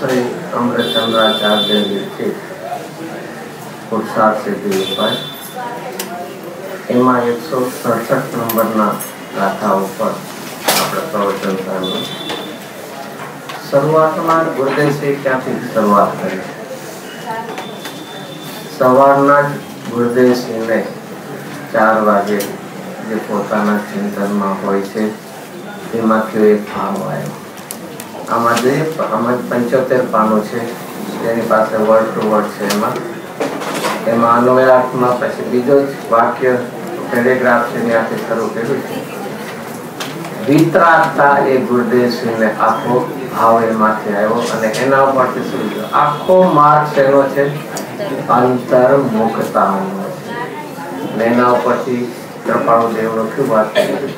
श्री अमृतचंद्राचार्य विरचित पुरुषार्थ सिद्धि उपाय एमा 167 नंबरना गाथाओं पर આપણે પ્રવચન કર્યું। શરૂઆતમાં ગુરુદેવશ્રી ક્યાંથી શરૂઆત કરી? સવારના ગુરુદેવશ્રીને 4 વાગે જે પોતાના ચિંતનમાં હોય છે તેમાંથી એક ભાવ આવ્યો। આમાં 75 પાનો છે, જેની પાસે વર્ડ ટુ વર્ડ છે। એમાં અન્વયાર્થમાં પછી બીજો જ વાક્ય પેરેગ્રાફ છે ત્યાંથી શરૂ કર્યું છે। વિતરાગતા એ ગુરુદેવશ્રીને આખો ભાવ એમાંથી આવ્યો અને એના ઉપરથી શું થયું? આખો માર્ગ શેનો છે? અંતર્મુખતાનો છે। એના ઉપરથી કૃપાળુદેવનો શું વાત કરી?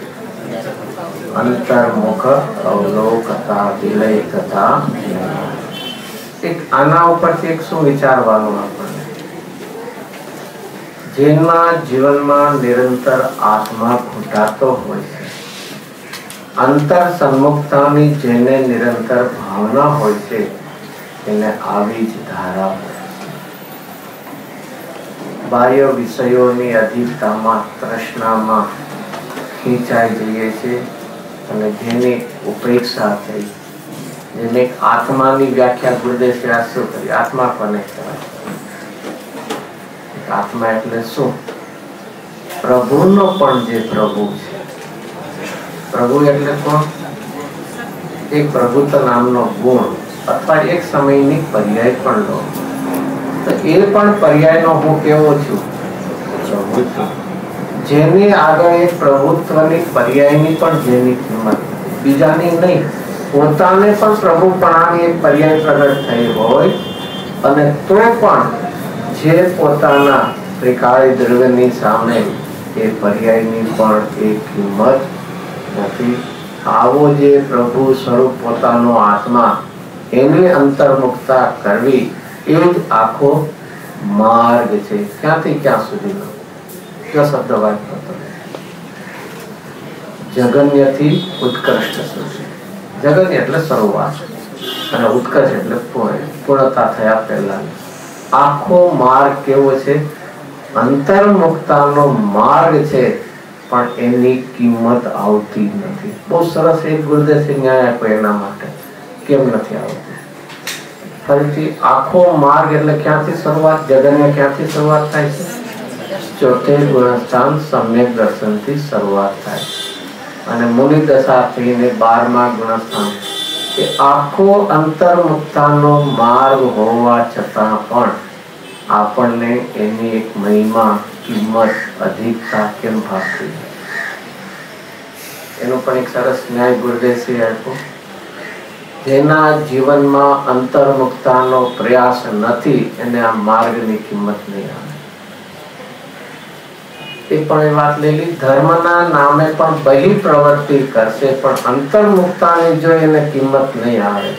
અંતર્મુખ અવલોકતા વિલયતા। એક આના ઉપરથી એક શું વિચારવાનું આપણને? જેના જીવનમાં નિરંતર આત્મા ઘૂંટાતો હોય છે, અંતર સન્મુખતાની જેને નિરંતર ભાવના હોય છે, એને આવી જ ધારા બાહ્ય વિષયોની અધિકતામાં તૃષ્ણામાં ખેંચાઈ જઈએ છીએ અને જેની ઉપેક્ષા થઈ, જેને આત્માની વ્યાખ્યા ગુરુદેવશ્રી આ શું કરી? આત્મા કોને કહેવાય? આત્મા એટલે શું? પ્રભુનો પણ જે પ્રભુ છે। પ્રભુ એટલે કોણ? એક પ્રભુત્વ નામનો ગુણ અથવા એક સમયની પર્યાય પણ લો તો એ પણ પર્યાયનો હું કેવો છું? પ્રભુ છું। જેની આગળ એક પ્રભુત્વની પર્યાયની પણ જેની કિંમત બીજાની નહીં, પોતાને પણ પ્રભુપણાની એક પર્યાય પ્રગટ થઈ હોય અને તો પણ જે પોતાના ત્રિકાળી દ્રવ્યની સામે એ પર્યાયની પણ એક કિંમત નથી। આવો જે પ્રભુ સ્વરૂપ પોતાનો આત્મા, એની અંતર્મુખતા કરવી એ જ આખો માર્ગ છે। ક્યાંથી ક્યાં સુધીનો? કયો શબ્દ વાપરતો? જગન્યથી ઉત્કૃષ્ટ સુધી। જગન્ય એટલે શરૂઆત અને ઉત્કર્ષ એટલે પૂર્ણતા થયા પહેલા આખો માર્ગ કેવો છે? અંતર્મુખતાનો માર્ગ છે, પણ એની કિંમત આવતી નથી। બહુ સરસ એક ગુરુદેવશ્રી ન્યાય આપ્યો એના માટે, કેમ નથી આવતી? ફરીથી આખો માર્ગ એટલે ક્યાંથી શરૂઆત? જગન્ય ક્યાંથી શરૂઆત થાય છે? ચોથે ગુણસ્થાન સમ્યક દર્શનથી શરૂઆત થાય અને મુનિ દશા થઈને 12મા ગુણસ્થાન। એ આખો અંતર્મુખતાનો માર્ગ હોવા છતાં પણ આપણને એની એક મહિમા, કિંમત, અધિકતા કેમ ભાગતી? એનો પણ એક સરસ ન્યાય ગુરુદેવશ્રી આપ્યો। જેના જીવનમાં અંતર્મુખતાનો પ્રયાસ નથી એને આ માર્ગની કિંમત નહીં આવે। એ પણ એ વાત લેલી, ધર્મના નામે પણ બહી પ્રવૃત્તિ કરશે પણ અંતર્મુખતાની જો એને કિંમત નહીં આવે।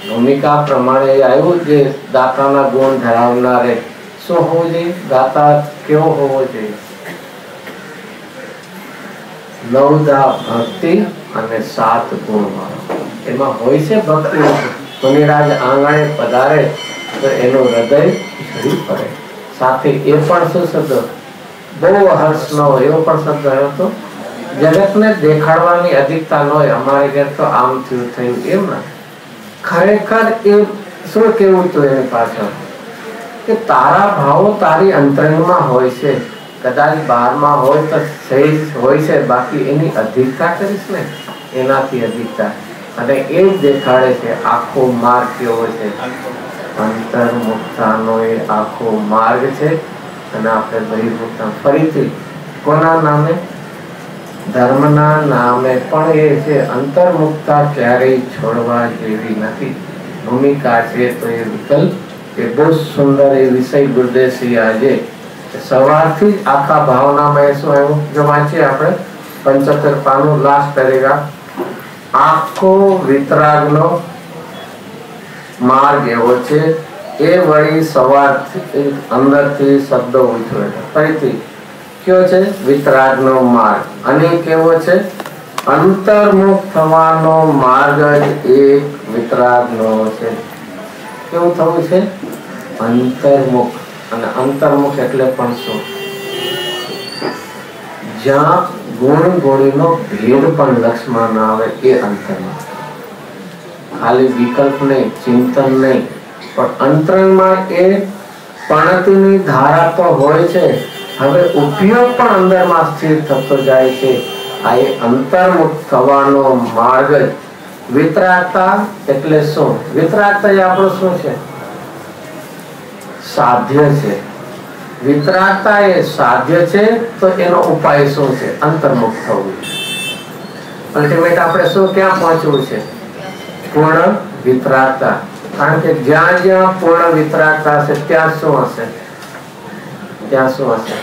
ભૂમિકા પ્રમાણે આવ્યું જે દાતાના ગુણ ધરાવનારે શું હોવું જોઈએ? દાતા કેવો હોવો જોઈએ? 9 ભક્તિ અને 7 ગુણ વાળો। એમાં હોય છે ભક્તિ, મુનિરાજ આંગણે પધારે તો એનું હૃદય ઝડી પડે, સાથે એ પણ શું શબ્દ? બહુ હર્ષનો એવો પણ શબ્દ હતો, જગતને દેખાડવાની અધિકતા ન હોય, અમારે ઘેર તો આમ થયું થયું એમ ના। ખરેખર એ શું કેવું હતું એની પાછળ? કે તારા ભાવો તારી અંતરંગમાં હોય છે, કદાચ બહારમાં હોય તો સહેજ હોય છે, બાકી એની અધિકતા કરીશ ને, એનાથી અધિકતા, અને એ જ દેખાડે છે આખો માર્ગ કેવો છે? અંતર્મુખતાનો એ આખો માર્ગ છે। અને આપણે બહિર્મુખતા ફરીથી કોના નામે? ધર્મના નામે પણ એ છે। અંતર્મુખતા ક્યારેય છોડવા જેવી નથી, ભૂમિકા છે તો એ વિકલ્પ। એ બહુ સુંદર એ વિષય ગુરુદેવશ્રી આજે સવારથી જ આખા ભાવનામાં એ શું આવ્યું? જો વાંચીએ આપણે 75 પાનું લાસ્ટ પેરેગ્રાફ। આખો વિતરાગનો માર્ગ એવો છે, એ વળી સવારથી અંદરથી શબ્દો ઉછળે। ફરીથી કયો છે? વિતરાગનો માર્ગ। અને કેવો છે? અંતર્મુખ થવાનો માર્ગ જ એક વિતરાગનો છે. કેવું થવું છે? અંતર્મુખ. અને અંતર્મુખ એટલે પણ શું? જ્યાં ગુણ ગુણીનો ભેદ પણ લક્ષમાં ના આવે એ અંતર્મુખ. ખાલી વિકલ્પ નહીં, ચિંતન નહીં, પણ અંતરમાં એ પણતીની ધારા તો હોય છે, હવે ઉપયોગ પણ અંદરમાં સ્થિર થતો જાય છે. આ એ અંતર્મુખ થવાનો માર્ગ જ વિતરાગતા. એટલે શું? વિતરાગતા એ આપણું શું છે? સાધ્ય છે. વિતરાગતા એ સાધ્ય છે, તો એનો ઉપાય શું છે? અંતર્મુખ થવું. અલ્ટિમેટ આપણે શું ક્યાં પહોંચવું છે? પૂર્ણ વિતરાગતા. કારણ કે જ્યાં જ્યાં પૂર્ણ વિતરાગતા હશે ત્યાં શું હશે? ત્યાં શું હશે?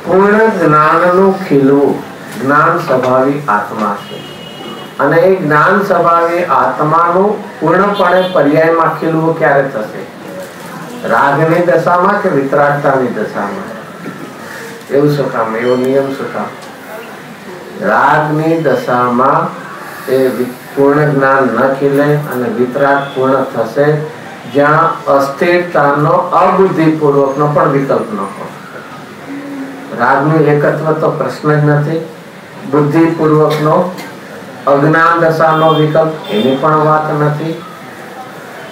પૂર્ણ જ્ઞાનનું ખીલવું. જ્ઞાન સ્વભાવી આત્મા છે, અને એ જ્ઞાન સ્વભાવી આત્માનું પૂર્ણપણે પર્યાયમાં ખીલવું ક્યારે થશે? રાગની દશામાં કે વિતરાગતાની દશામાં? એવું શું કામ? એવો નિયમ શું કામ? રાગની દશામાં એ પૂર્ણ જ્ઞાન ન ખીલે અને વિતરાગ પૂર્ણ થશે જ્યાં અસ્થિરતાનો અબુદ્ધિપૂર્વકનો પણ વિકલ્પ ન હોય. રાગનું એકત્વ તો પ્રશ્ન જ નથી. બુદ્ધિપૂર્વકનો અજ્ઞાન દશાનો વિકલ્પ એની પણ વાત નથી.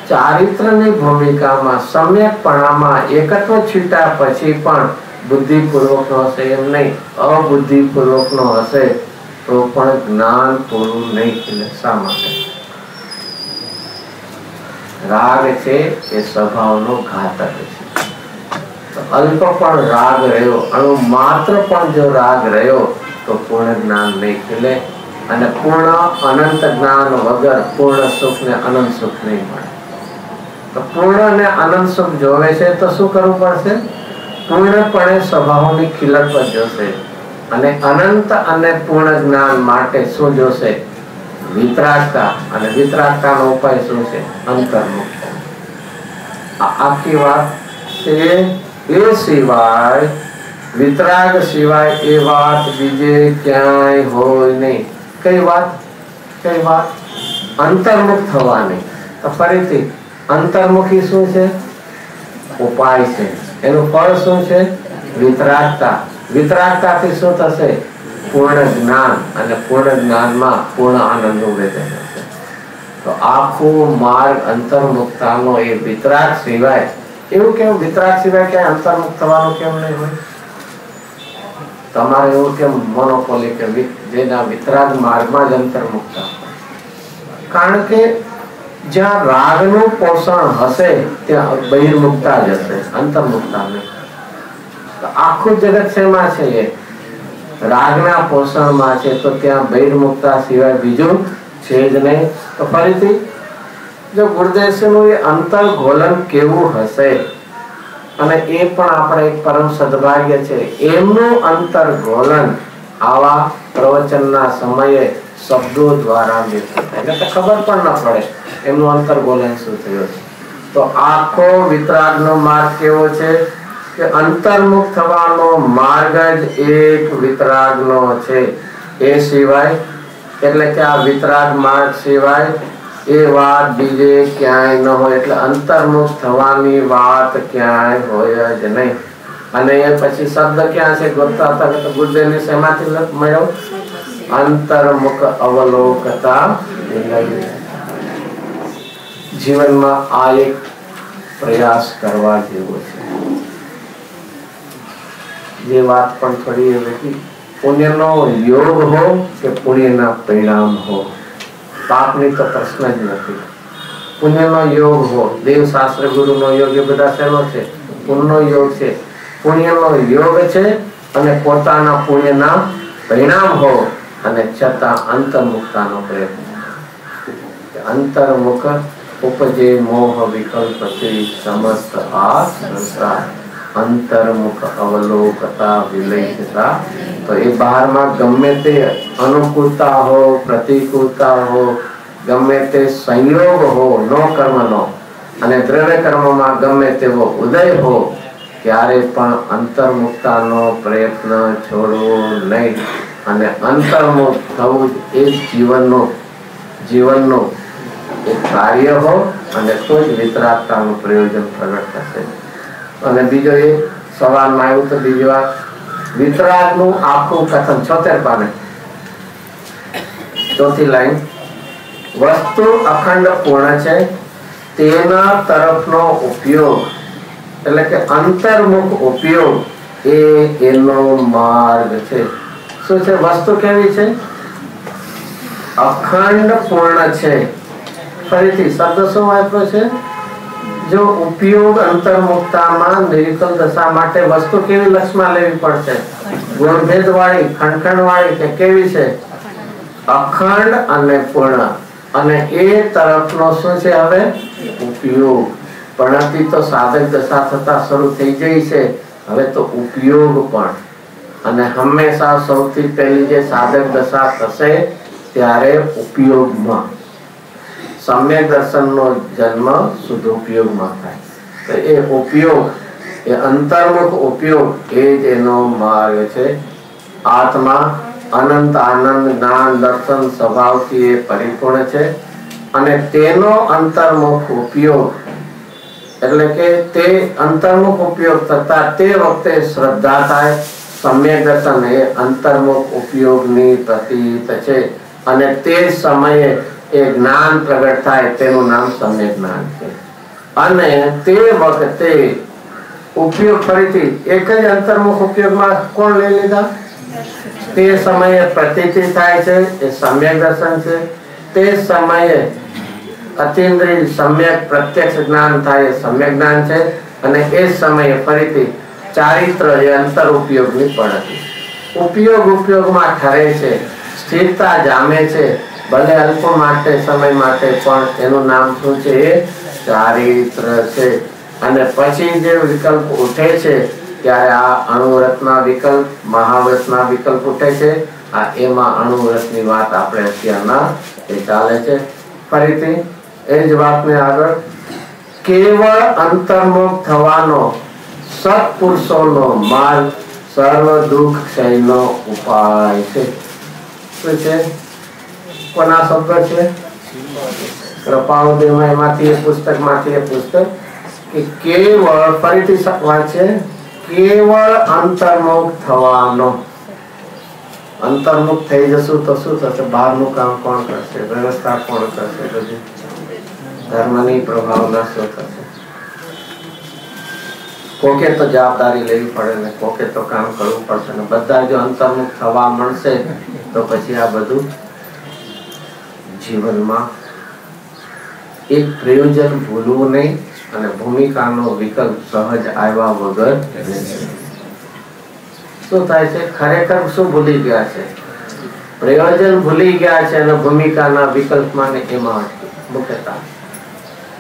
ચારિત્રની ભૂમિકામાં સમ્યકપણામાં એકત્વ છૂટ્યા પછી પણ બુદ્ધિપૂર્વકનો હશે એમ નહીં, અબુદ્ધિપૂર્વકનો હશે તો પણ જ્ઞાન પૂરું નહીં ખીલે. શા માટે? રાગ છે એ સ્વભાવનો ઘાતક છે. અલ્પ પણ રાગ રહ્યો, અણુ માત્ર પણ જો રાગ રહ્યો તો પૂર્ણ જ્ઞાન નહીં ખીલે, અને પૂર્ણ અનંત જ્ઞાન વગર પૂર્ણ સુખ ને અનંત સુખ નહીં મળે. તો પૂર્ણ ને અનંત સુખ જોવે છે તો શું કરવું પડશે? પૂર્ણપણે સ્વભાવની ખીલત પર જોશે, અને અનંત અને પૂર્ણ જ્ઞાન માટે શું જોશે? વિતરાગતા. અને વિતરાગતાનો ઉપાય શું છે? અંતર્મુખ. આખી વાત છે. એ સિવાય વિતરાગ સિવાય એ વાત બીજે ક્યાંય હોય નહીં. કઈ વાત? કઈ વાત? અંતર્મુખ થવાની. તો ફરીથી અંતર્મુખી શું છે? ઉપાય છે. એનું ફળ શું છે? વિતરાગતા. વિતરાગતાથી શું થશે? પૂર્ણ જ્ઞાન, અને પૂર્ણ જ્ઞાનમાં પૂર્ણ આનંદનું વેદન હશે. તો આખો માર્ગ અંતર્મુખતાનો એ વિતરાગ સિવાય. એવું કેમ? વિતરાગ સિવાય ક્યાંય અંતર્મુખ થવાનું કેમ નહીં હોય? તમારે એવું કેમ મોનોપોલી કે જેના વિતરાગ માર્ગમાં જ અંતર્મુખતા? કારણ કે જ્યાં રાગનું પોષણ હશે ત્યાં બહિર્મુખતા જ હશે, અંતર્મુખતા નહીં. આખું જગત શેમાં છે? એ રાગના પોષણમાં છે, તો ત્યાં બહિર્મુખતા સિવાય બીજું છે જ નહીં. તો ફરીથી જો ગુરુદેવનું એ અંતર્ગોલન કેવું હશે, અને એ પણ આપણે એક પરમ સદભાગ્ય છે, એમનું અંતર્ગોલન આવા પ્રવચનના સમયે શબ્દો દ્વારા એટલે ખબર પણ ન પડે એમનું અંતર્ગોલન શું થયું છે. તો આખો વિતરાગનો માર્ગ કેવો છે? કે અંતર્મુખ થવાનો માર્ગ જ એક વિતરાગનો છે. એ સિવાય એટલે કે આ વિતરાગ માર્ગ સિવાય એ વાત બીજે ક્યાંય ન હોય. એટલે અંતર્મુખ થવાની વાત ક્યાંય હોય જ નહીં. અને એ પછી શબ્દ ક્યાં છે ગોતતા હતા? તો ગુરુદેવને શેમાંથી મળ્યો? અંતર્મુખ અવલોકતા. જીવનમાં આ એક પ્રયાસ કરવા જેવો છે. જે વાત પણ થોડી એવી, પુણ્યનો યોગ હો કે પુણ્યના પરિણામ હો, પાપની તો પ્રશ્ન જ નથી. પુણ્યનો યોગ હો, દેવશાસ્ત્ર ગુરુનો યોગ, એ બધા શેનો છે? પુણ્યનો યોગ છે. પુણ્યનો યોગ છે અને પોતાના પુણ્યના પરિણામ હો, અને છતાં અંતર્મુખતાનો પ્રયત્ન. અંતર્મુખ ઉપજે મોહ વિકલ્પથી સમસ્ત આ સંસાર. અંતર્મુખ અવલોકતા વિલયતા. તો એ બહારમાં ગમે તે અનુકૂળતા હો, પ્રતિકૂળતા હો, ગમે તે સંયોગ હો નો કર્મનો, અને દ્રઢ કર્મમાં ગમે તેવો ઉદય હો, ક્યારે પણ અંતર્મુખતાનો પ્રયત્ન છોડવો નહીં. અને અંતર્મુખ થવું એ જીવનનો એક કાર્ય હો અને તો જ વિતરાગતાનું પ્રયોજન પ્રગટ થશે. અને બીજો એ સવાલમાં આવ્યું તો બીજી વાત, વિતરાગનું આખું કથન 76 પાને, ચોથી લાઈન, વસ્તુ અખંડ પૂર્ણ છે, તેના તરફનો ઉપયોગ એટલે કે અંતર્મુખ ઉપયોગ એ એનો માર્ગ છે. શું છે? વસ્તુ કેવી છે? અખંડ પૂર્ણ છે. ફરીથી શબ્દ શું વાપર્યો છે? જો ઉપયોગ અંતર્મુખતામાં નિર્વિકલ્પ દશા માટે વસ્તુ કેવી લક્ષમાં લેવી પડશે? ગુણભેદ વાળી, ખંડખંડ વાળી કે કેવી છે? અખંડ અને પૂર્ણ. અને એ તરફનો શું છે? હવે ઉપયોગ. પ્રણતિ તો સાધક દશા થતા શરૂ થઈ જાય છે, હવે તો ઉપયોગ પણ. અને હંમેશા સૌથી પહેલી જે સાધક દશા થશે ત્યારે ઉપયોગમાં, સમ્યક દર્શનનો જન્મ શુદ્ધ ઉપયોગમાં થાય. તો એ ઉપયોગ, એ અંતર્મુખ ઉપયોગ એ જ એનો માર્ગ છે. આત્મા અનંત આનંદ જ્ઞાન દર્શન સ્વભાવથી એ પરિપૂર્ણ છે અને તેનો અંતર્મુખ ઉપયોગ એટલે કે તે અંતર્મુખ ઉપયોગ થતા તે વખતે શ્રદ્ધા થાય. સમ્યક દર્શન એ અંતર્મુખ ઉપયોગની પ્રતીત છે અને તે સમયે એ જ્ઞાન પ્રગટ થાય, તેનું નામ સમ્યક જ્ઞાન છે. અને તે વખતે ઉપયોગ ફરીથી એક જ અંતર્મુખ ઉપયોગમાં કોણ લઈ લીધા? તે સમયે પ્રતીતિ થાય છે, એ સમ્યક દર્શન છે. તે સમયે અતિન્દ્રિય સમ્યક પ્રત્યક્ષ જ્ઞાન થાય, એ સમ્યક જ્ઞાન છે. અને એ સમયે ફરીથી ચારિત્ર એ અંતર ઉપયોગની પડતી. ઉપયોગમાં ઠરે છે, સ્થિરતા જામે છે, ભલે અલ્પ માટે સમય માટે, પણ એનું નામ શું છે? એ ચારિત્ર છે. અને પછી જે વિકલ્પ ઉઠે છે ત્યારે આ અણુવ્રતના વિકલ્પ, મહાવ્રતના વિકલ્પ ઉઠે છે. આ એમાં અણુવ્રતની વાત આપણે અત્યારના એ ચાલે છે. ફરીથી એ જ વાતને આગળ, કેવળ અંતર્મુખ થવાનો સત્પુરુષોનો માર્ગ સર્વ દુઃખ ક્ષયનો ઉપાય છે. શું છે? કોના શબ્દ છે? કૃપાળુદેવ એમાંથી એ પુસ્તકમાંથી એ પુસ્તક કે કેવળ, ફરીથી વાંચે, કેવળ અંતર્મુખ થવાનો. અંતર્મુખ થઈ જશું તો શું થશે? બહારનું કામ કોણ કરશે? વ્યવસ્થા કોણ કરશે? બધી ધર્મની પ્રભાવના શું થશે? કોકે તો જવાબદારી લેવી પડે ને કોકે તો કામ કરવું પડશે ને. બધા જો અંતર્મુખ થવા મળશે તો પછી આ બધું જીવનમાં એક પ્રયોજન ભૂલવું નહીં અને ભૂમિકાનો વિકલ્પ સહજ આવ્યા વગર શું થાય છે? ખરેખર શું ભૂલી ગયા છે? પ્રયોજન ભૂલી ગયા છે અને ભૂમિકાના વિકલ્પમાં ને એમાં મુખ્યતા.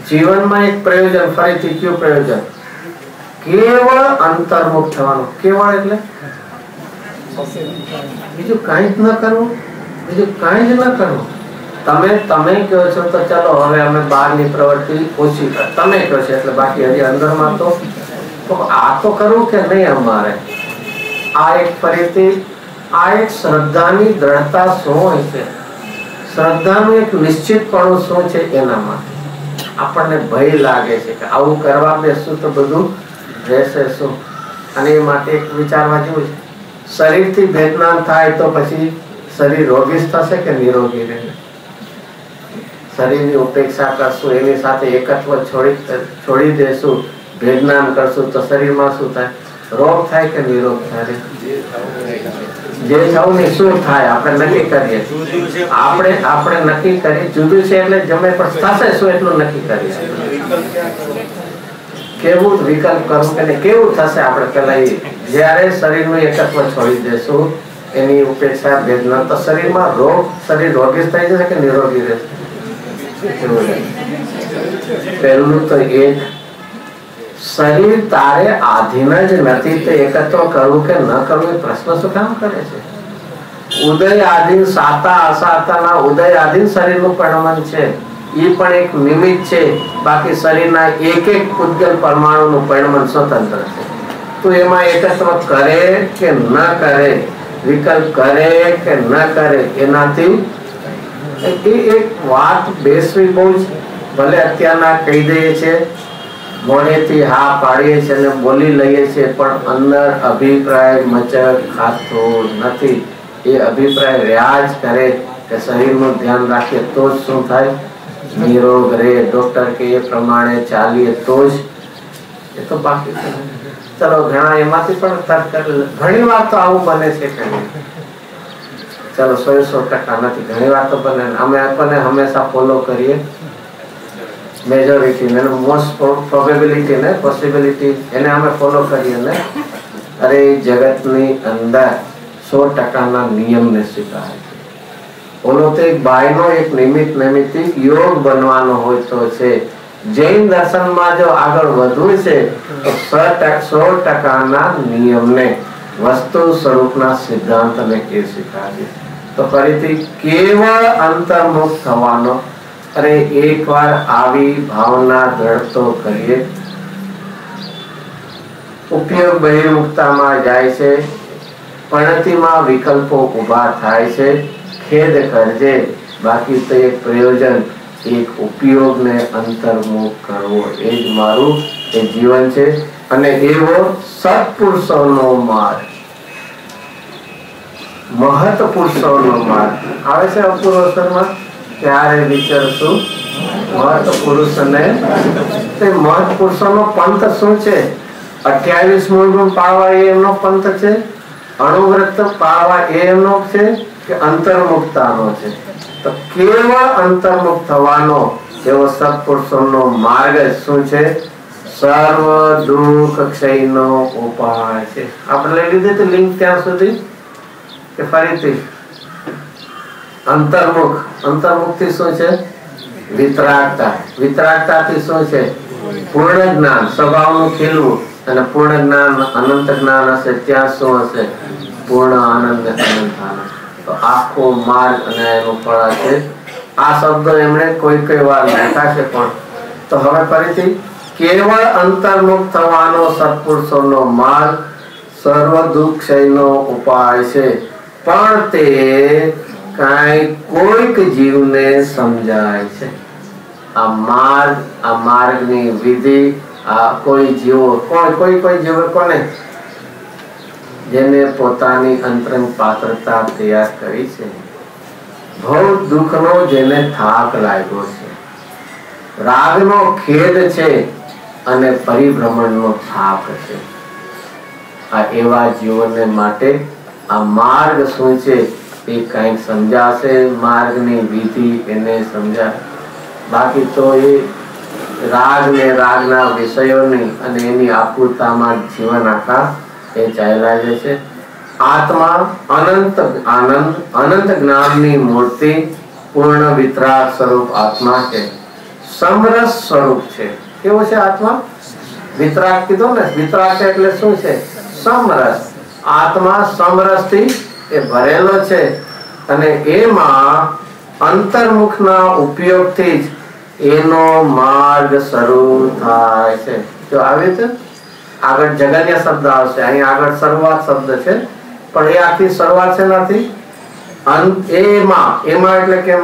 જીવનમાં એક પ્રયોજન, ફરીથી કયું પ્રયોજન? કેવળ અંતર્મુખ થવાનું. કેવળ એટલે બીજું કઈ જ ન કરવું, બીજું કઈ જ ન કરવું. તમે કહો છો તો ચલો હવે અમે બહારની પ્રવૃત્તિ ઓછી કર, તમે કહો છો એટલે બાકી હજી અંદરમાં તો આ તો કરવું કે નહીં અમારે. આ એક ફરીથી આ એક શ્રદ્ધાની દ્રઢતા શું હોય છે? શ્રદ્ધાનું એક નિશ્ચિતપણું શું છે? એનામાં આપણને ભય લાગે છે કે આવું કરવા બેસું તો બધું રહેશે શું? અને એ માટે એક વિચારવા જેવું છે. શરીરથી ભેદનાન થાય તો પછી શરીર રોગી થશે કે નિરોગી રહે? શરીરની ઉપેક્ષા કરશું, એની સાથે એકત્વ છોડી દેશું, ભેદનાન કરશું તો શરીરમાં શું થાય? રોગ થાય કે નિરોગ થાય? જે થવું ને શું થાય આપણે નક્કી કરીએ. આપણે નક્કી કરીએ જુદું છે એટલે જમે પણ થશે શું એટલું નક્કી કરીએ. કેવું વિકલ્પ કરવું કે કેવું થશે આપણે પેલા જયારે શરીરનું એકત્વ છોડી દેશું, એની ઉપેક્ષા ભેદનાન, તો શરીરમાં શરીર રોગી થઈ જશે કે નિરોગી રહેશે? પહેલું તો એક શરીર તારે આધીન જ નથી, તે એકત્ર કરવું કે ન કરવું એ પ્રશ્ન શું કામ કરે છે? ઉદય આધીન સાતા અસાતાના ઉદય આધીન શરીરનું પરિણામ છે. એ પણ એક નિમિત્ત છે, બાકી શરીરના એક એક પૂતગલ પરમાણુનું પરિણામ સ્વતંત્ર છે. તો એમાં એકત્વ કરે કે ન કરે વિકલ્પ કરે કે ન કરે એનાથી એક વાત બેસવી બહુ જ, ભલે અત્યારના કહી દઈએ છીએ, મોઢેથી હા પાડીએ છીએ અને બોલી લઈએ છીએ, પણ અંદર અભિપ્રાય મચક ખાતો નથી. એ અભિપ્રાય રહ્યા જ કરે કે શરીરનું ધ્યાન રાખીએ તો જ શું થાય, નિરોગ રહે, ડોક્ટર કે એ પ્રમાણે ચાલીએ તો જ. એ તો બાકી છે. ચલો ઘણા એમાંથી પણ ઘણી વાર તો આવું બને છે કે ચલો 100% નથી, ઘણી વાર તો બને. અમે આપણને હંમેશા ફોલો કરીએ મેજોરિટી ને, મોસ્ટ પ્રોબેબિલિટી ને પોસિબિલિટી, એને અમે ફોલો કરીએ ને. અરે જગતની અંદર 100% નિયમને સ્વીકારે છે. ઓલો તો એક બાયનો એક નૈમિતિક યોગ બનવાનો હોય તો છે. જૈન દર્શનમાં જો આગળ વધવું છે તો 100% નિયમને, વસ્તુ સ્વરૂપના સિદ્ધાંતને એ સ્વીકારીએ. તો ફરીથી કેવળ અંતર્મુખ થવાનો. અરે એકવાર આવી ભાવના દ્રઢતો કરીએ, ઉપયોગ બહિર્મુખતામાં જાય છે, પણતિમાં વિકલ્પો ઉભા થાય છે. ખેદ કરજે, બાકી તો એક પ્રયોજન, એક ઉપયોગને અંતર્મુખ કરવો, એ જ મારું એ જીવન છે. અને એવો સત્પુરુષોનો માર્ગ, મહત્પુરુષોનો માર્ગ આવે છે અપૂર્વમાં. ત્યારે વિચારશું મહત્પુરુષને, તે મહત્પુરુષોનો પંથ શું છે? 28 મૂળ પાળવા એ એમનો પંથ છે? અણુવ્રત પાળવા એ એમનો છે કે અંતર્મુક્તાનો છે? તો કેવળ અંતર્મુક્ત થવાનો એવો સત્પુરુષોનો માર્ગ શું છે? સર્વ દુઃખ ક્ષયનો ઉપાય છે. આપણે લઈ લીધી હતી લિંક ત્યાં સુધી કે ફરીથી? અંતર્મુખથી શું છે? વિતરાગતા. વિતરાગતાથી શું છે? પૂર્ણ જ્ઞાન, સ્વભાવનું ખીલવું. અને પૂર્ણ જ્ઞાન, અનંત જ્ઞાન હશે ત્યાં શું હશે? પૂર્ણ આનંદ, અનંત આનંદ. તો આખો માર્ગ અને એનું ફળ છે. આ શબ્દો એમણે કોઈ વાર લખ્યા છે, પણ તો હવે ફરીથી કેવળ અંતર્મુખ થવાનો સત્પુરુષોનો માર્ગ સર્વ દુઃખ ક્ષયનો ઉપાય છે. પણ તે કોઈક જીવને સમજાય છે. આ માર્ગની વિધિ આ કોઈ જીવો, કોઈ જીવો કોને? જેને પોતાની અંતરંગ પાત્રતા તૈયાર કરી છે, ભવ દુઃખનો જેને થાક લાગ્યો છે, રાગનો ખેદ છે અને પરિભ્રમણનો થાક છે, આ એવા જીવનને માટે આ માર્ગ શું છે એ કઈક સમજાશે. માર્ગની વિધિ એને સમજાય. બાકી તો એ રાગ ને રાગના વિષયોની અને એની આકૃતામાં જીવન આખા એ ચાલ્યા જશે. આત્મા અનંત આનંદ, અનંત જ્ઞાનની મૂર્તિ, પૂર્ણ વિતરાગ સ્વરૂપ આત્મા છે. સમરસ સ્વરૂપ છે. કેવો છે આત્મા? વિતરાગ કીધો ને, વિતરાગ એટલે શું છે? સમરસ. આત્મા સમરસથી એ ભરેલો છે અને એમાં અંતર્મુખના ઉપયોગથી જ એનો માર્ગ શરૂ થાય છે. જો આવે છે આગળ જગન્ય શબ્દ આવશે, અહીં આગળ શરૂઆત શબ્દ છે, પણ એ આખી શરૂઆત છે નથી. એમાં એટલે કે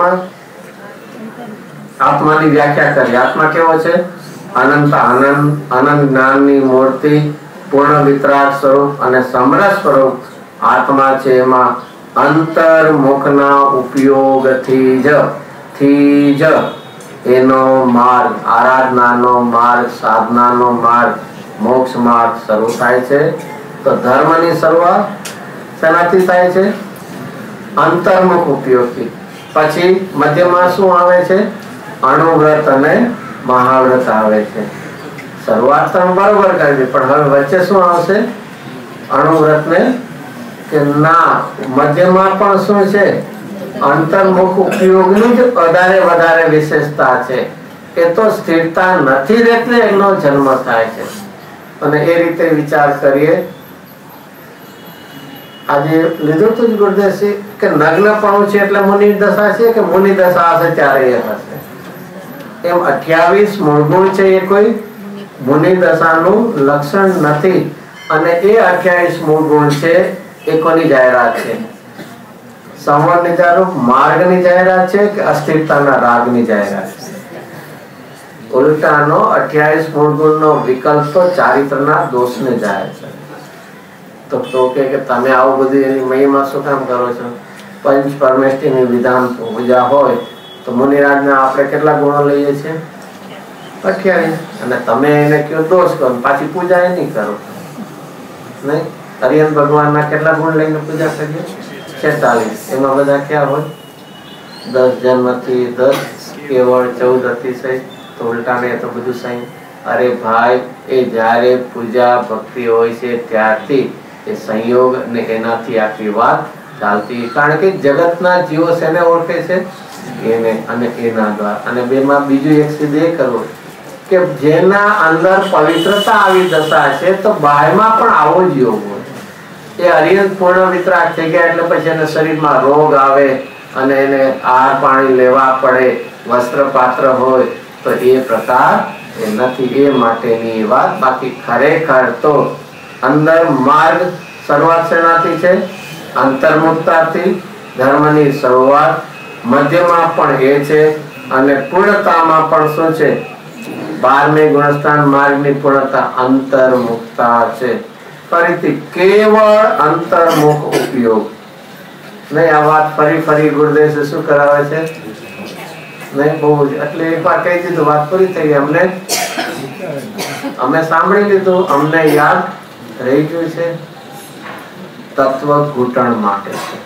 આત્માની વ્યાખ્યા કરી. આત્મા કેવો છે? અનંત આનંદ, અનંત જ્ઞાનની મૂર્તિ, પૂર્ણ વિતરાગ સ્વરૂપ અને સમરસ સ્વરૂપ આત્મા છે. એમાં અંતર્મુખના ઉપયોગથી જ એનો માર્ગ, આરાધનાનો માર્ગ, સાધનાનો માર્ગ, મોક્ષ માર્ગ શરૂ થાય છે. તો ધર્મની શરૂઆત શેનાથી થાય છે? અંતર્મુખ ઉપયોગથી. પછી મધ્યમાં શું આવે છે? અણુવ્રત અને મહાવ્રત આવે છે. શરૂઆત તો બરોબર કરી, પણ હવે વચ્ચે શું આવશે? અણુવ્રત ને કે ના, મધ્યમાં પણ શું છે? અંતર્મુખ ઉપયોગની જ વધારે વિશેષતા છે. એ તો સ્થિરતા નથી રહેતી, એનો જન્મ થાય છે. અને એ રીતે વિચાર કરીએ. આજે લીધું તું ગુરુદેવજી કે નગ્નપણું છે એટલે મુનિ દશા છે, કે મુનિ દશા હશે ત્યારે એ હશે. એમ 28 મૂળગુણ છે એ કોઈ મુનિ દશાનું લક્ષણ નથી. અને એ 28 મૂળગુણ છે એ કોની જાહેરાત છે? સંવરની માર્ગની જાહેરાત છે કે અસ્થિરતાના રાગની જાહેરાત છે? ઉલટાનો 28 મૂળગુણનો વિકલ્પ તો ચારિત્રના દોષને જાહેર છે. તો કે તમે આવું બધું એની મહિમા શું કામ કરો છો? પંચ પરમેષ્ઠીની વિધાન પૂજા હોય તો મુનિરાજના આપણે કેટલા ગુણો લઈએ છીએ? 28. અને તમે એને કયો દોષ કરો, પાછી પૂજા એ નહીં કરો નહીં. હરિયન ભગવાનના કેટલા ગુણ લઈને પૂજા કરીએ? 46. એમાં બધા ક્યાં હોય? 10 જન્મથી 10 કેવળ 14 અતિશય. તો ઉલટાને તો બધું સહી. અરે ભાઈ, એ જ્યારે પૂજા ભક્તિ હોય છે ત્યારથી એ સંયોગ ને એનાથી આખી વાત ચાલતી. કારણ કે જગતના જીવો શેને ઓળખે છે? એને અને એના દ્વારા. અને બેમાં બીજું એક સિદ્ધ એ કરવું કે જેના અંદર પવિત્રતા આવી દશા છે તો બાહ્યમાં પણ આવો જ યોગ હોય. એ હરિયન પૂર્ણ વિતરાગ થઈ ગયા એટલે પછી એને શરીરમાં રોગ આવે અને એને આહાર પાણી લેવા પડે, વસ્ત્ર પાત્ર હોય, તો એ પ્રકાર એ નથી. એ માટેની વાત. બાકી ખરેખર તો અંદર માર્ગ શરૂઆત શેનાથી છે? અંતર્મુક્તાથી. ધર્મની શરૂઆત મધ્યમાં પણ એ છે અને પૂર્ણતામાં પણ શું છે? 12મી ગુણસ્થાન માર્ગની પૂર્ણતા અંતર્મુક્તા છે. ફરીથી કેવળ અંતર્મુખ ઉપયોગ નહીં. આ વાત ફરી ગુરુદેવ શું કરાવે છે? નહીં બહુ એટલે એક વાર કહી દીધું, વાત પૂરી થઈ ગઈ. અમે સાંભળી લીધું, અમને યાદ રહી ગયું છે. તત્વ ઘૂંટણ માટે છે.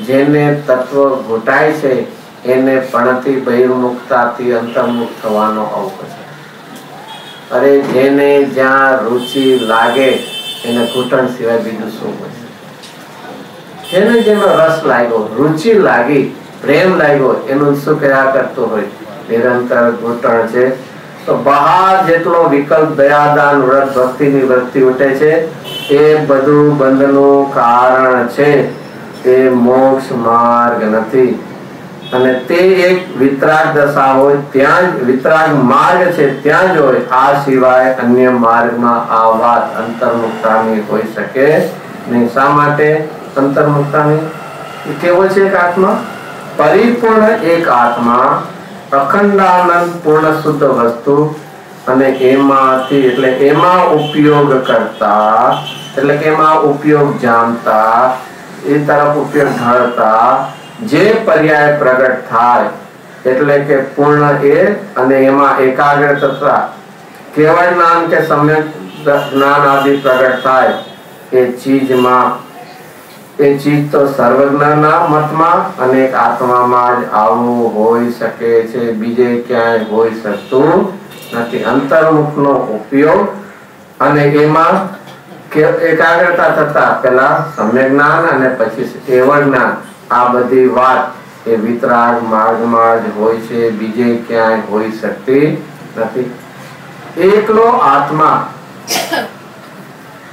જેને તત્વ ઘૂંટાય છે એને પણથી બહિર્મુખતાથી અંતર્મુખ થવાનો અવકાશ. અરે જેને જ્યાં રુચિ લાગે એને ઘૂંટણ સિવાય બીજું શું હોય? જેને જેનો રસ લાગ્યો, રુચિ લાગી, પ્રેમ લાગ્યો, એનું શું કર્યા કરતું હોય? નિરંતર ઘૂંટણ છે. તો બહાર જેટલો વિકલ્પ, દયાદાન, વ્રત, ભક્તિની વૃત્તિ ઉઠે છે એ બધું બંધનું કારણ છે. તે મોક્ષ માર્ગ નથી. અને તે એક વિતરાગ દશા હોય ત્યાં જ વિતરાગ માર્ગ છે, ત્યાં જ હોય. આ સિવાય અન્ય માર્ગમાં આ વાત અંતર્મુક્તાની હોઈ શકે નહીં. શા માટે અંતર્મુક્તાની? કેવો છે એક આત્મા? પરિપૂર્ણ એક આત્મા, અખંડાનંદ, પૂર્ણ શુદ્ધ વસ્તુ. અને એમાંથી એટલે એમાં ઉપયોગ કરતા, એટલે કે એમાં ઉપયોગ જાણતા, એ તરફ ઉપયોગ ઢળતા જે પર્યાય પ્રગટ થાય એટલે કે પૂર્ણ એ અને એમાં એકાગ્ર થતા કેવળ જ્ઞાન કે સમ્યક જ્ઞાન આદિ પ્રગટ થાય એ ચીજમાં, એ ચીજ તો સર્વજ્ઞના મતમાં અને એક આત્મામાં જ આવું હોઈ શકે છે, બીજે ક્યાંય હોઈ શકતું નથી. અંતર્મુખનો ઉપયોગ અને એમાં એકાગ્રતા થતા પેલા સમ્યક જ્ઞાન અને પછી કેવળ જ્ઞાન, આ બધી વાત એ વિતરાગ માર્ગમાં જ હોય છે, બીજે ક્યાંય હોઈ શકતી નથી. એકલો આત્મા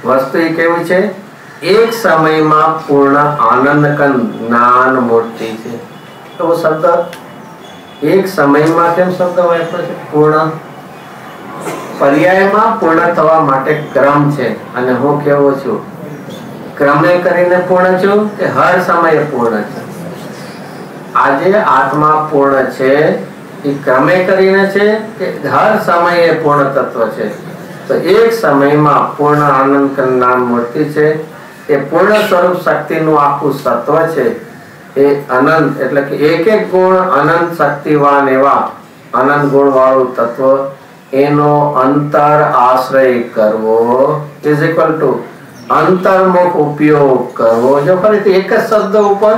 વસ્તુ એ કેવું છે? એક સમયમાં પૂર્ણ આનંદ જ્ઞાન મૂર્તિ છે. તો શબ્દ એક સમયમાં કેમ શબ્દ વાપર્યો છે? પૂર્ણ. પર્યાયમાં પૂર્ણ થવા માટે ક્રમ છે અને હું કેવો છું? ક્રમે કરીને પૂર્ણ છું કે હર સમયે પૂર્ણ છે? આજે આત્મા પૂર્ણ છે એ ક્રમે કરીને છે કે હર સમયે પૂર્ણ તત્વ છે? તો એક સમયમાં પૂર્ણ આનંદ જ્ઞાન મૂર્તિ છે. એ પૂર્ણ સ્વરૂપ શક્તિનું આખું સત્વ છે. એ અનંત એટલે કે એક એક ગુણ અનંત શક્તિવાન એવા અનંત ગુણ વાળું તત્વ, એનો અંતર આશ્રય કરવો ઇઝ ઇક્વલ ટુ અંતર્મુખ ઉપયોગ કરવો. જો ફરીથી એક જ શબ્દ ઉપર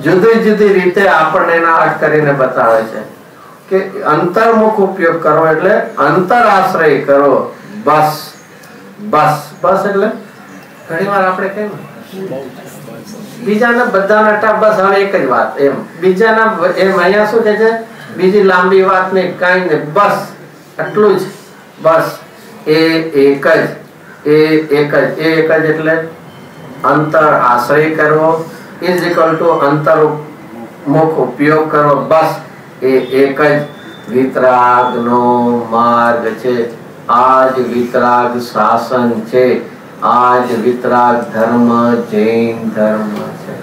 જુદી જુદી રીતે આપણને એના અર્થ કરીને બતાવે છે કે અંતર્મુખ ઉપયોગ કરવો એટલે અંતર આશ્રય કરો. બસ બસ બસ એટલે ઘણી વાર આપણે કેમ બીજાના બધાના ટા બસ હવે એક જ વાત એમ, બીજાના એમ અહીંયા શું કે છે? બીજી લાંબી વાત નહીં, કાંઈ નહીં, બસ આટલું જ. બસ એ એક જ, એ એક જ, એ એક જ એટલે અંતર આશ્રય કરવો ઇઝ ઇક્વલ ટુ અંતર્મુખ ઉપયોગ કરવો. બસ એ એક જ વિતરાગનો માર્ગ છે. આ જ વિતરાગ શાસન છે. આજ વિતરાગ ધર્મ જૈન ધર્મ છે.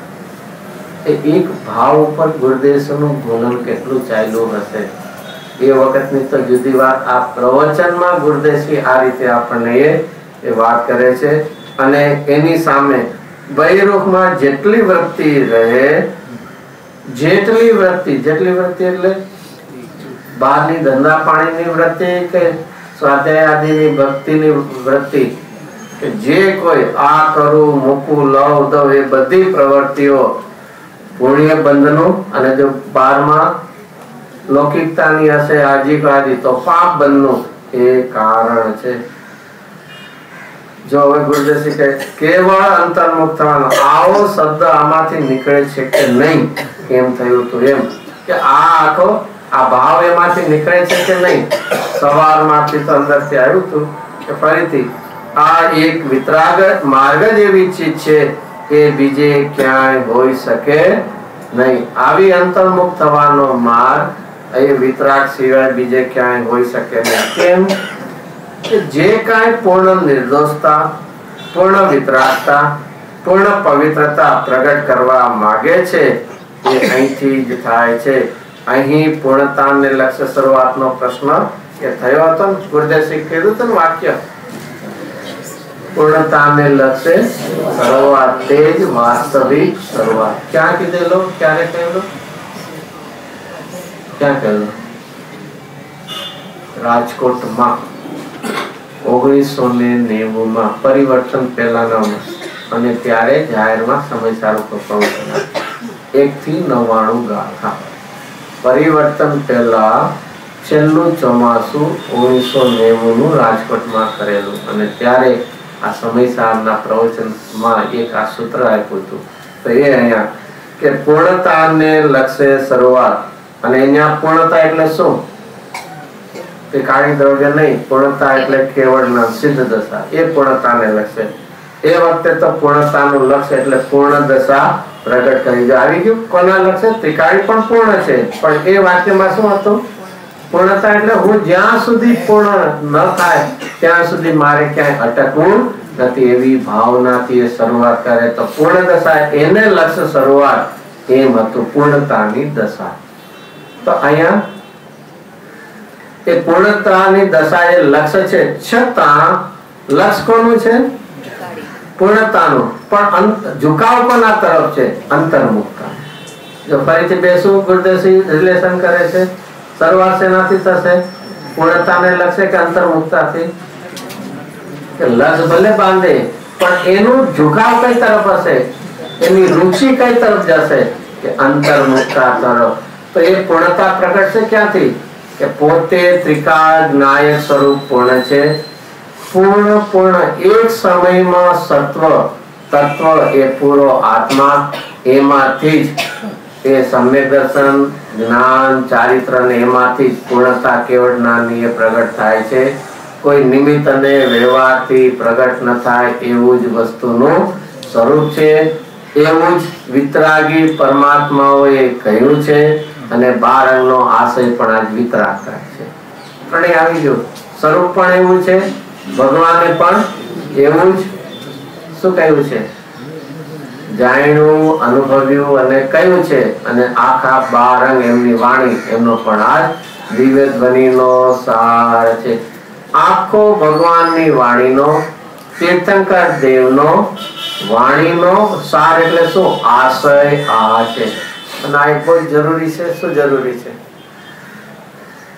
એક ભાવ ઉપર ગુરુદેવનું ગુણન કેટલું ચાલ્યું હશે એ વખતની તો જુદી વાત. આ પ્રવચનમાં ગુરુદેવજી આ રીતે આપણને એ વાત કરે છે. અને એની સામે બહિરૂપમાં જેટલી વૃત્તિ રહે, જેટલી વૃત્તિ એટલે બહારની ધંધા પાણીની વૃત્તિ કે સ્વાધ્યાય આદિની ભક્તિની વૃત્તિ, કે જે કોઈ આ કરું મૂકું લવ દવ એ બધી પ્રવૃત્તિઓ પુણ્ય બંધનું, અને જો 12માં લૌકિકતાની હશે આજીવાદી તો પાપ બંધનું એ કારણ છે. જો હવે ગુરુદેવજી કહે કેવળ અંતર્મુખ થવાનો, આવો શબ્દ આમાંથી નીકળે છે કે નહીં, કેમ થયું હતું એમ કે આ આખો આ ભાવ એમાંથી નીકળે છે કે નહીં. સવારમાંથી તો અંદરથી આવ્યું હતું કે ફરીથી આ એક વિતરાગ માર્ગ જ એવી ચીજ છે કે બીજે ક્યાંય હોઈ શકે નહીં. આવી અંતર્મુખ થવાનો માર્ગ એ વિતરાગ સિવાય બીજે ક્યાંય હોઈ શકે નહીં. કેમ કે જે કાંઈ પૂર્ણ નિર્દોષતા, પૂર્ણ વિતરાગતા, પૂર્ણ પવિત્રતા પ્રગટ કરવા માંગે છે એ અહીંથી જ થાય છે. અહીં પૂર્ણતાને લક્ષ્ય શરૂઆતનો પ્રશ્ન એ થયો હતો. ગુરુદેવજી કીધું હતું ને વાક્ય, પૂર્ણતાને લક્ષ્ય શરૂઆત તે જ વાસ્તવિક શરૂઆત. ક્યાં કીધેલો, ક્યારે કહેલો, ક્યાં કહેલો? રાજકોટમાં 1990 પરિવર્તન પહેલાના, અને ત્યારે જાહેરમાં સમય સારું પ્રવચન 1 થી 99 ગાથા. પરિવર્તન પહેલા છેલ્લું ચોમાસું 1990 રાજકોટમાં કરેલું, અને ત્યારે આ સમયસારના પ્રવચનમાં એક આ સૂત્ર આપ્યું હતું. તો એ અહીંયા કે પૂર્ણતાને લક્ષ્ય શરૂઆત, અને અહીંયા પૂર્ણતા એટલે શું? એ કાળી દ્રવ્ય નહીં, પૂર્ણતા એટલે કેવળ સિદ્ધ દશા, એ પૂર્ણતાને લક્ષ્ય. એ વખતે તો પૂર્ણતાનું લક્ષ્ય એટલે પૂર્ણ દશા પ્રગટ કરી આવી ગયું. કોના લક્ષ્ય? ત્રિકાળી પણ પૂર્ણ છે, પણ એ વાક્યમાં શું હતું? પૂર્ણતા એટલે હું જ્યાં સુધી પૂર્ણ ન થાય ત્યાં સુધી મારે ક્યાંય અટકવું નથી, એવી ભાવનાથી એ શરૂઆત કરે. તો પૂર્ણ દશા એને લક્ષ્ય શરૂઆત એમ હતું, પૂર્ણતાની દશા. તો અહીંયા એ પૂર્ણતાની દશા એ લક્ષ્ય છે, છતાં લક્ષ્ય કોનું છે? પૂર્ણતાનું, પણ ઝુકાવ કોના તરફ છે? અંતર્મુખતા. જો ફરીથી બેસું, ગુરુદેવજી રિલેશન કરે છે. શરૂઆત શેનાથી થશે? પૂર્ણતાને લક્ષ્ય કે અંતર્મુખતાથી? કે લક્ષ્ય ભલે બાંધે પણ એનું ઝુકાવ કઈ તરફ હશે? એની રુચિ કઈ તરફ જશે? કે અંતર્મુખતા તરફ. તો એ પૂર્ણતા પ્રગટ છે ક્યાંથી? કે પોતે ત્રિકાળ નાયક સ્વરૂપ પૂર્ણ છે. પૂર્ણ એક સમયમાં સત્વ તત્વ એ પૂરો આત્મા, એમાંથી જ એ સમ્યક દર્શન, જ્ઞાન, ચારિત્ર ને એમાંથી જ પૂર્ણતા કેવળ જ્ઞાનની એ પ્રગટ થાય છે. કોઈ નિમિત્ત અને વ્યવહારથી પ્રગટ ન થાય એવું જ વસ્તુનું સ્વરૂપ છે. એવું જ વિતરાગી પરમાત્માઓએ કહ્યું છે, અને 12 અંગનો આશય પણ આજ વિતરાગતા છે. ત્રણેય આવી ગયું. સ્વરૂપ પણ એવું છે, ભગવાને પણ એવું જ શું કહ્યું છે? જાણ્યું, અનુભવ્યું અને કહ્યું છે. અને આખા 12 અંગ એમની વાણી, એમનો પણ આ દિવ્ય ધ્વનિનો સાર છે. આખો ભગવાનની વાણીનો, તીર્થંકર દેવનો વાણીનો સાર એટલે શું? આશય આ છે. અને આ બહુ જરૂરી છે. શું જરૂરી છે?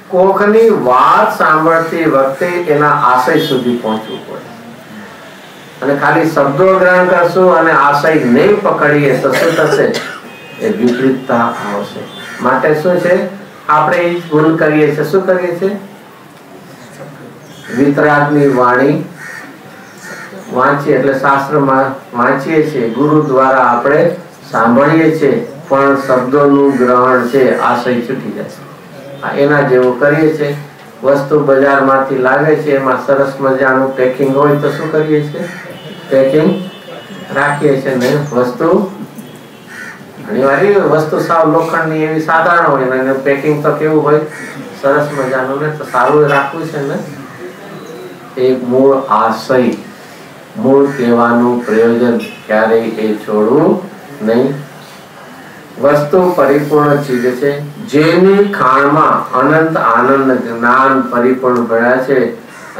કોકની વાત સાંભળતી વખતે એના આશય સુધી પહોંચવું પડે. અને ખાલી શબ્દો ગ્રહણ કરશું અને આશય નહીં પકડીએ તો શું થશે? એ વિપરીતતા આવશે. માટે શું છે? આપણે એ ભૂલ કરીએ છીએ. શું કરીએ છીએ? વિતરાગની વાણી વાંચીએ એટલે શાસ્ત્રમાં વાંચીએ છીએ, ગુરુ દ્વારા આપણે સાંભળીએ છીએ, પણ શબ્દોનું ગ્રહણ છે આશય છૂટી જાય. એના જેવું કરીએ છીએ. વસ્તુ બજારમાંથી લાગે છે, એમાં સરસ મજાનું પેકિંગ હોય તો શું કરીએ છીએ? પેકિંગ રાખીએ છીએ ને વસ્તુ ઘણીવાર વસ્તુ સાવ લોખંડની એવી સાધારણ હોય ને પેકિંગ તો કેવું હોય? સરસ મજાનું ને. તો સારું રાખવું છે ને. એક મૂળ આશય મૂળ કહેવાનું પ્રયોજન ક્યારેય એ છોડવું નહીં. વસ્તુ પરિપૂર્ણ ચીજ છે, જેની ખાણમાં અનંત આનંદ જ્ઞાન પરિપૂર્ણ ભર્યા છે.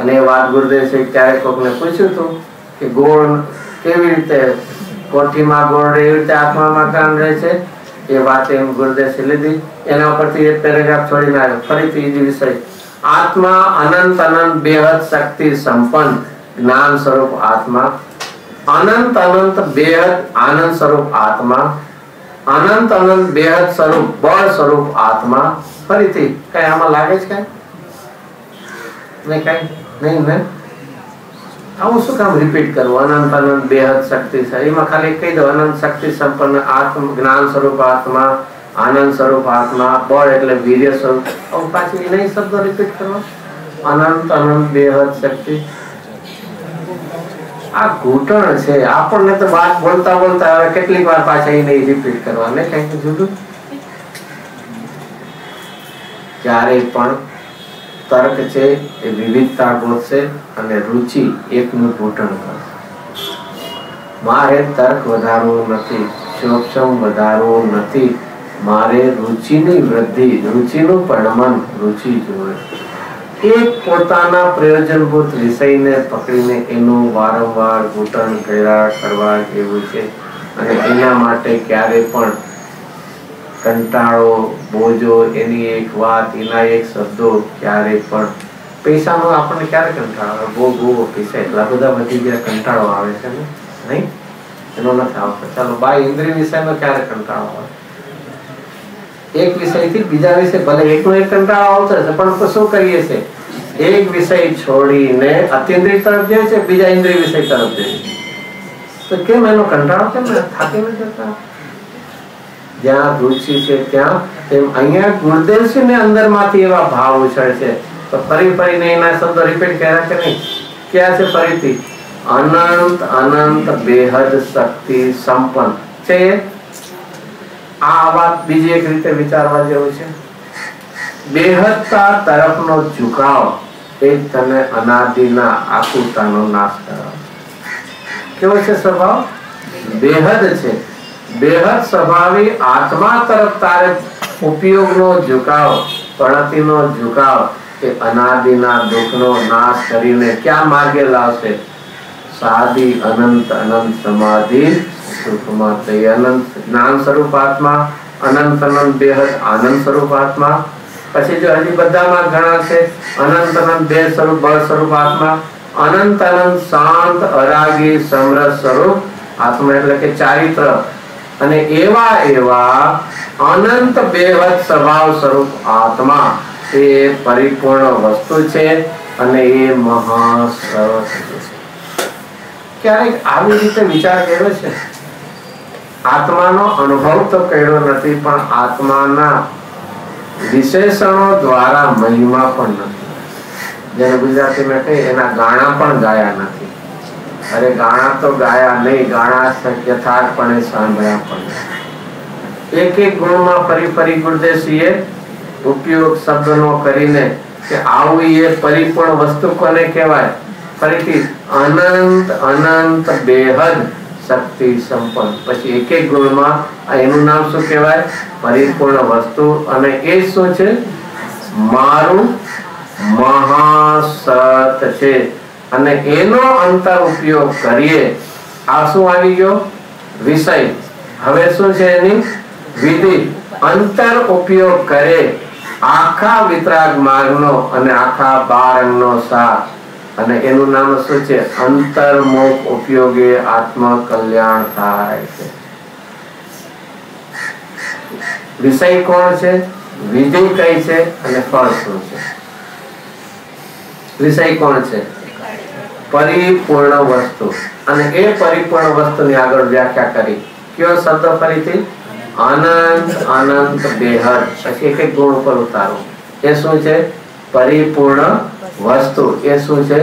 અને એ વાત ગુરુદેવ છે ક્યારેક કોકને પૂછ્યું હતું કે ગોળ કેવી રીતે કોઠીમાં ગોળ એવી રીતે આત્મામાં કામ રહે છે. એ વાત એમ ગુરુદેવ લીધી, એના ઉપરથી એક પેરેગ્રાફ છોડીને આવ્યો. ફરીથી એ વિષય, આત્મા અનંત અનંત બેહદ શક્તિ સંપન્ન જ્ઞાન સ્વરૂપ આત્મા, અનંત અનંત બેહદ આનંદ સ્વરૂપ આત્મા, અનંત અનંત બેહદ સ્વરૂપ બળ સ્વરૂપ આત્મા. ફરીથી કઈ આમાં લાગે છે કઈ કઈ નહીં ને? આવું શું કામ રિપીટ કરવું? અનંત અનંત બેહદ શક્તિ છે, એમાં ખાલી કહી દો અનંત શક્તિ સંપન્ન આત્મ જ્ઞાન સ્વરૂપ આત્મા, આનંદ સ્વરૂપ આત્મા, બળ એટલે વીર્ય સ્વરૂપ. આવું પાછું એ નહીં શબ્દો રિપીટ કરવા, અનંત અનંત બેહદ શક્તિ. આ ઘૂંટણ છે, આપણને તો વાત બોલતા બોલતા હવે કેટલીક વાર પાછા એ નહીં રિપીટ કરવા ને કઈક જુદું. ક્યારેય પણ તર્ક છે એ વિવિધતા ગોતશે અને રુચિ એકનું ઘૂંટણ કરશે. મારે તર્ક વધારવું નથી, સૂક્ષ્મ વધારવું નથી, મારે રુચિની વૃદ્ધિ, રુચિનું પરિણમન રુચિ જોવે. એક પોતાના પ્રયોજનભૂત વિષયને પકડીને એનું વારંવાર ઘૂંટણ કર્યા કરવા જેવું છે. અને એના માટે ક્યારે પણ કંટાળો, બોજો, એની એક વાત, એના એક શબ્દો ક્યારે પણ પૈસાનો આપણને ક્યારે કંટાળો આવે? બહુ પૈસા એટલા બધા વધી ગયા, કંટાળો આવે છે ને? નહીં, એનો નથી આવતો. ચાલો બાય ઇન્દ્રિય વિષયનો ક્યારે કંટાળો આવે? એક વિષયથી બીજા વિષય ભલે એકનો એક કંટાળો આવતો હશે, પણ શું કરીએ છીએ? એક વિષય છોડીને અતિન્દ્રિય તરફ જાય છે, બીજા ઇન્દ્રિય વિષય તરફ જાય છે. તો કેમ એનો કંટાળો કેમ થાકી નથી જતા? જ્યાં રુચિ છે ત્યાં. તેમ અહીંયા ગુરુદેવસિંહ ને અંદર માંથી એવા ભાવ ઉછળ છે. તો ફરી ફરીને એના શબ્દો રિપીટ કર્યા કે નહીં? ક્યાં છે ફરીથી? અનંત અનંત બેહદ શક્તિ સંપન્ન છે. આ વાત બીજી એક રીતે વિચારવા જેવું છે. બેહદતા તરફનો ઝુકાવ એ તને અનાદિના આકુતાનો નાશ કરાવે. કેવો છે સ્વભાવ? બેહદ છે. બેહદ સ્વભાવી આત્મા તરફ તારે ઉપયોગનો ઝુકાવ, પ્રણતિનો ઝુકાવ એ અનાદિના દુઃખનો નાશ કરીને ક્યાં માર્ગે લાવશે? સાદી અનંત અનંત સમાધિ સુખમાં. તે અનંત જ્ઞાન સ્વરૂપ આત્મા, અનંત અનંત બેહદ આનંદ સ્વરૂપ આત્મા. પછી જો હજી બધામાં ઘણા છે, અનંત અનંત બે સ્વરૂપ બળ સ્વરૂપ આત્મા, અનંત અનંત શાંત અરાગી સમરસ સ્વરૂપ આત્મા એટલે કે ચારિત્ર. અને એવા એવા અનંત બેહદ સ્વભાવ સ્વરૂપ આત્મા એ પરિપૂર્ણ વસ્તુ છે અને એ મહાસરસ છે. ક્યારેક આવી રીતે વિચાર કર્યો છે? આત્માનો અનુભવ તો કર્યો નથી, પણ આત્માના વિશેષણો દ્વારા મહિમા પણ નથી. જેને ગુજરાતીમાં કહે એના ગાણા પણ ગાયા નથી. અરે ગાણા તો ગાયા નહીં, ગાણા યથાર્થપણે સાંભળ્યા પણ. એક એક ગુણમાં ફરી ફરી ગુરુદેવસિંહે ઉપયોગ શબ્દનો કરીને કે આવું એ પરિપૂર્ણ વસ્તુ કોને કહેવાય? ફરીથી અનંત અનંત બેહદ શક્તિ સંપન્ન. પછી એક એક ગુણમાં એનું નામ શું કહેવાય? પરિપૂર્ણ વસ્તુ. અને એ શું છે? મારું મહાસત છે. અને એનો અંતર ઉપયોગ કરીએ. આ શું આવી ગયો? વિષય. હવે શું છે એની વિધિ? અંતર ઉપયોગ કરે આખા વિતરાગ માર્ગનો અને આખા 12 અંગનો સાર. અને એનું નામ શું છે? અંતર્મુખ ઉપયોગે આત્મ કલ્યાણ થાય છે. વિષય કોણ છે? વિધિ કઈ છે? અને ફળ શું છે? વિષય કોણ છે? પરિપૂર્ણ વસ્તુ. અને એ પરિપૂર્ણ વસ્તુની આગળ વ્યાખ્યા કરી. કયો શબ્દ ફરીથી? અનંત અનંત બેહદ. પછી એક એક ગુણ ઉપર ઉતારો. એ શું છે? પરિપૂર્ણ વસ્તુ. એ શું છે?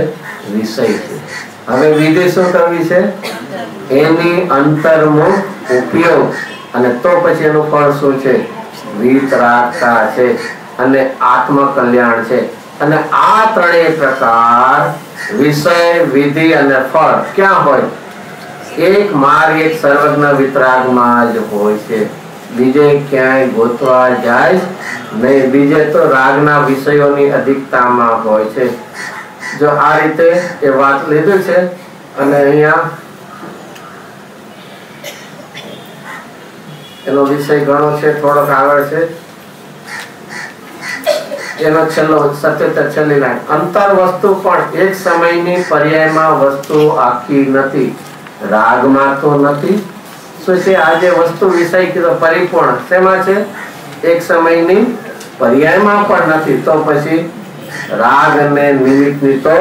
વિષય છે. હવે વિધિ શું કરવી છે? એની અંતર્મુખ ઉપયોગ. અને તો પછી એનું ફળ શું છે? વિતરાગતા છે અને આત્મ કલ્યાણ છે. અને આ ત્રણેય પ્રકાર વિષય, વિધિ અને ફળ ક્યાં હોય? એક માર્ગ, એક સર્વજ્ઞ વિતરાગમાં જ હોય છે. બીજે ક્યાંય ગોતવા જાય નહીં. બીજે તો રાગના વિષયોની અધિકતામાં હોય છે. જો આ રીતે એ વાત લીધું છે અને અહીંયા એનો વિષય ઘણો છે, થોડોક આગળ છે. એનો છેલ્લો 77 છેલ્લી લાઈન, અંતર વસ્તુ પણ એક સમયની પર્યાયમાં વસ્તુ આખી નથી, રાગમાં તો નથી. શું છે આ જે વસ્તુ વિષય કીધો પરિપૂર્ણ શેમાં છે? એક સમયની પર્યાયમાં પણ નથી. તો પછી રાગ અને નિમિત્તની તો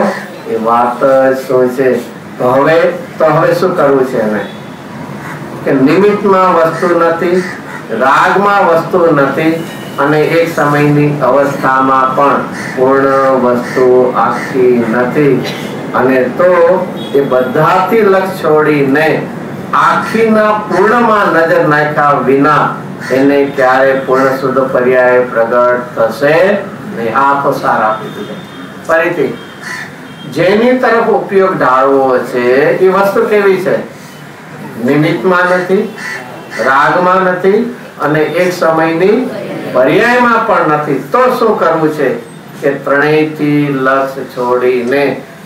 એ વાત શું છે? તો હવે શું કરવું છે એને? કે નિમિત્તમાં વસ્તુ નથી, રાગમાં વસ્તુ નથી અને એક સમયની અવસ્થામાં પણ પૂર્ણ વસ્તુ આખી નથી. અને તો એ બધાથી લક્ષ છોડીને આખીના પૂર્ણમાં નજર નાખ્યા વિના એને ક્યારે પૂર્ણ શુદ્ધ પર્યાય પ્રગટ થશે નહીં. આ તો સાર આપી દીધો. ફરીથી જેની તરફ ઉપયોગ ઢાળવો છે એ વસ્તુ કેવી છે? નિમિત્તમાં નથી, રાગમાં નથી અને એક સમયની પર્યાયમાં પણ નથી. તો શું કરવું છે? કે ત્રણેયથી લક્ષ છોડીને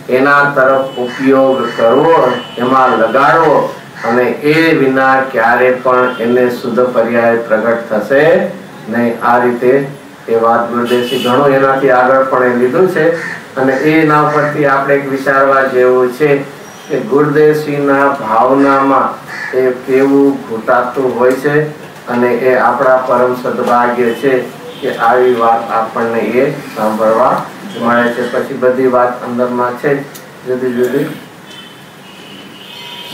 એના તરફ ઉપયોગ કરવો, એમાં લગાડવો અને એ વિના ક્યારે પણ એને શુદ્ધ પર્યાય પ્રગટ થશે નહીં. આ રીતે એ વાત ગુરુદેવજી ઘણું એનાથી આગળ પણ એ લીધું છે. અને એના પરથી આપણે એક વિચારવા જેવું છે કે ગુરુદેવજીના ભાવનામાં એ કેવું ઘૂંટાતું હોય છે. અને એ આપણા પરમ સદભાગ્ય છે કે આવી વાત આપણને એ સાંભળવા મળે છે. પછી બધી વાત અંદરમાં છે જુદી જુદી.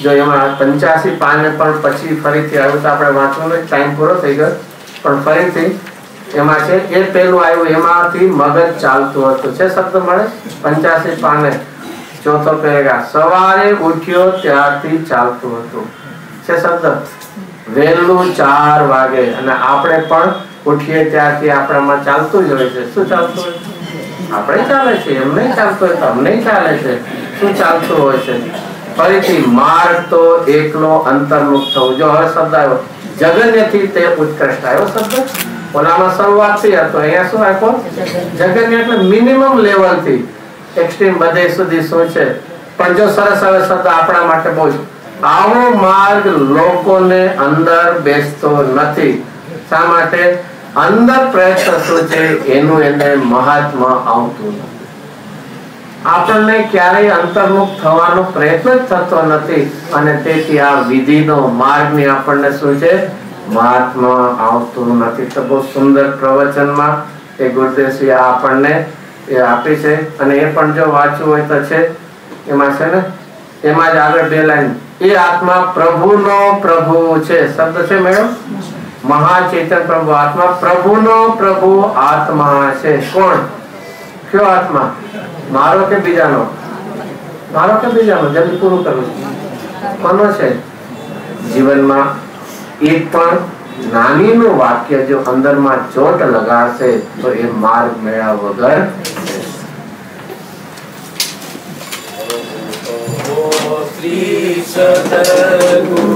જો એમાં 85 પાને પણ પછી ફરીથી આવ્યું તો આપણે વાંચવાનું, ટાઈમ પૂરો થઈ ગયો પણ ફરીથી એમાં છે એ પેલું આવ્યું, એમાંથી મગજ ચાલતું હતું છે. શબ્દ મળે 85 પાને, ચોથો પેરેગ્રાફ, સવારે ઉઠ્યો ત્યારથી ચાલતું હતું છે શબ્દ. વહેલું 4 વાગે અને આપણે પણ ઉઠીએ ત્યારથી આપણામાં ચાલતું જ હોય છે. શું ચાલતું હોય? આપણે ચાલે છે, એમ નહીં ચાલતું હોય તો અમને ચાલે છે. શું ચાલતું હોય છે? ફરીથી માર્ગ તો એકલો અંતર્મુખ થવું. જો હવે શબ્દ આવ્યો જગન્યથી તે ઉત્કૃષ્ટ આવ્યો શબ્દ. ઓલામાં શરૂઆતથી હતો, અહીંયા શું આપ્યો? જગન્ય એટલે મિનિમમ લેવલથી એક્સ્ટ્રીમ બધે સુધી શું છે. પણ જો સરસ હવે શબ્દ આપણા માટે બહુ જ, આવો માર્ગ લોકોને અંદર બેસતો નથી. શા માટે? અંદર પ્રયત્ન શું છે એનું એને મહાત્મા આવતું નથી. આપણને ક્યારેય અંતર્મુખ થવાનો પ્રયત્ન જ થતો નથી અને તેથી આ વિધિનો માર્ગની આપણને શું છે મહાત્મા આવતું નથી. તો બહુ સુંદર પ્રવચનમાં એ ગુરુદેવજી આપણને એ આપી છે. અને એ પણ જો વાંચવું હોય તો છે એમાં છે ને, એમાં જ આગળ 2 લાઈન, એ આત્મા પ્રભુનો પ્રભુ છે. શબ્દ છે મેડમ, મહાચેતન પ્રભુ આત્મા પ્રભુનો પ્રભુ આત્મા છે. કોણ? કયો આત્મા? મારો કે બીજાનો? મારો કે બીજાનો? જલ્દી પૂરું કરું. કોનો છે? જીવનમાં એક પણ નાનીનું વાક્ય જો અંદરમાં ચોટ લગાડશે તો એ માર્ગ મેળા વગર. શ્રી સદગુરુ